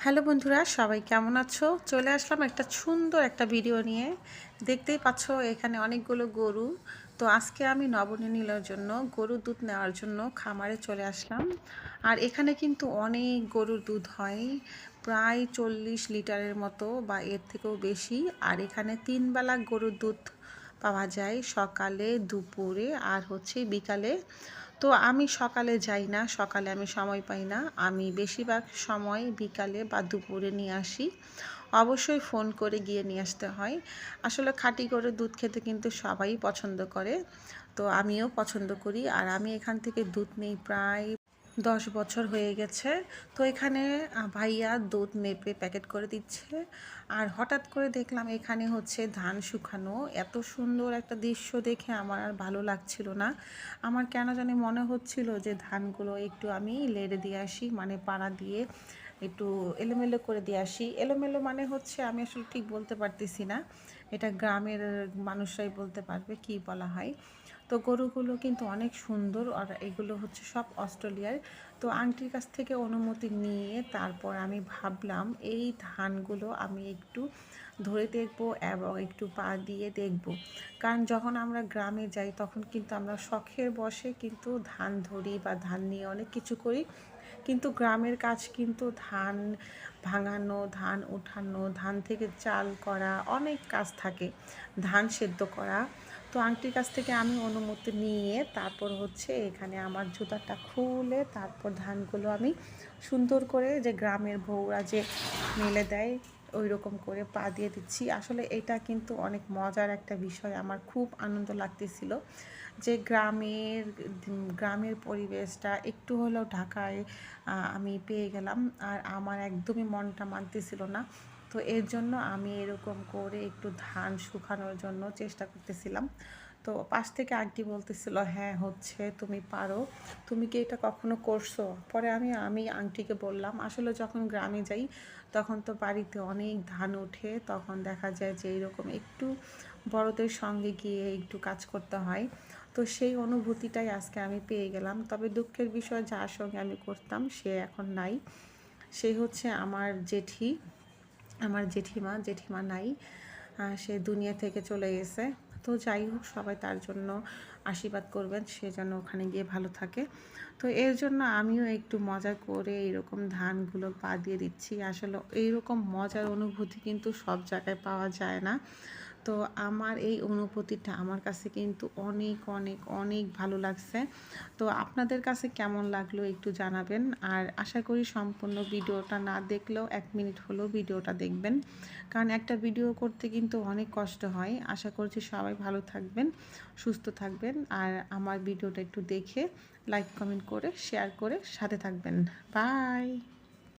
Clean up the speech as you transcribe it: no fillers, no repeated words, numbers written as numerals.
Hello বন্ধুরা, সবাই কেমন আছো? চলে আসলাম একটা সুন্দর একটা ভিডিও নিয়ে। দেখতেই পাচ্ছ এখানে অনেকগুলো গরু। তো আজকে আমি নবনীলের জন্য গরুর দুধ নেওয়ার জন্য খামারে চলে আসলাম। আর এখানে কিন্তু অনেক গরুর দুধ হয়, প্রায় 40 লিটারের মতো বা এর থেকেও বেশি। আর এখানে 3 বেলা গরুর দুধ পাওয়া যায়, সকালে, দুপুরে আর বিকালে। তো আমি সকালে যাই না, সকালে আমি সময় পাই না। আমি বেশিরভাগ সময় বিকালে বা দুপুরে নিয়ে আসি। অবশ্যই ফোন করে গিয়ে নিয়ে আসতে হয়। আসলে খাঁটি গরুর দুধ খেতে কিন্তু সবাই পছন্দ করে। তো আমিও পছন্দ করি। আর আমি এখান থেকে দুধ নিই প্রায় 10 বছর হয়ে গেছে। তো এখানে ভাইয়া দুধ মেপে প্যাকেট করে দিচ্ছে। আর হঠাৎ করে দেখলাম এখানে ধান শুকানো। এত সুন্দর একটা দৃশ্য দেখে আমার আর ভালো লাগছিল না। আমার কেন জানি মনে হচ্ছিল যে ধানগুলো একটু আমি লেড়ে দিয়ে আসি, মানে পাড়া দিয়ে একটু এলোমেলো করে দিয়ে আসি। এলোমেলো মানে আমি আসলে ঠিক বলতে পারতেছি না, এটা গ্রামের মানুষরাই বলতে পারবে কি বলা হয়। তো গরুগুলো কিন্তু অনেক সুন্দর, আর এগুলো সব অস্ট্রেলিয়ার। তো আন্টির কাছ থেকে অনুমতি নিয়ে তারপর আমি ভাবলাম এই ধানগুলো আমি একটু ধরে দেখব এবং একটু পা দিয়ে দেখব। কারণ যখন আমরা গ্রামে যাই তখন কিন্তু আমরা শখের বশে কিন্তু ধান ধরি বা ধান নিয়ে অনেক কিছু করি। কিন্তু গ্রামের কাজ কিন্তু ধান ভাঙানো, ধান উঠানো, ধান থেকে চাল করা, অনেক কাজ থাকে, ধান সেদ্ধ করা। তো আন্টির কাছ থেকে আমি অনুমতি নিয়ে তারপর এখানে আমার জুতাটা খুলে তারপর ধানগুলো আমি সুন্দর করে, যে গ্রামের বউরা যে মেলে দেয় ওই রকম করে পা দিয়ে দিচ্ছি। আসলে এটা কিন্তু অনেক মজার একটা বিষয়, আমার খুব আনন্দ লাগতেছিল যে গ্রামের পরিবেশটা একটু হলেও ঢাকায় আমি পেয়ে গেলাম। আর আমার একদমই মনটা মানতেছিল না। তো এর জন্য আমি এরকম করে একটু ধান শুকানোর জন্য চেষ্টা করতেছিলাম। তো পাশ থেকে আন্টি বলতেছিল, হ্যাঁ তুমি পারো, তুমি কি এটা কখনো করছো? পরে আমি আন্টিকে বললাম, আসলে যখন গ্রামে যাই তখন তো বাড়িতে অনেক ধান ওঠে, তখন দেখা যায় যে এইরকম একটু বড়দের সঙ্গে গিয়ে একটু কাজ করতে হয়। তো সেই অনুভূতিটাই আজকে আমি পেয়ে গেলাম। তবে দুঃখের বিষয়, যার সঙ্গে আমি করতাম সে এখন নাই। সে আমার জেঠি, আমার জেঠিমা নাই, সে দুনিয়া থেকে চলে গেছে। তো যাই হোক, সবাই তার জন্য আশীর্বাদ করবেন, সে যেন ওখানে গিয়ে ভালো থাকে। তো এর জন্য আমিও একটু মজা করে এরকম ধানগুলো পা দিয়ে দিচ্ছি। আসলে এইরকম মজার অনুভূতি কিন্তু সব জায়গায় পাওয়া যায় না। তো আমার এই অনুভূতিটা আমার কাছে কিন্তু অনেক অনেক অনেক ভালো লাগছে। তো আপনাদের কাছে কেমন লাগলো একটু জানাবেন। আর আশা করি সম্পূর্ণ ভিডিওটা না দেখলেও 1 মিনিট হলেও ভিডিওটা দেখবেন, কারণ একটা ভিডিও করতে কিন্তু অনেক কষ্ট হয়। আশা করছি সবাই ভালো থাকবেন, সুস্থ থাকবেন। আর আমার ভিডিওটা একটু দেখে লাইক কমেন্ট করে শেয়ার করে সাথে থাকবেন। বাই।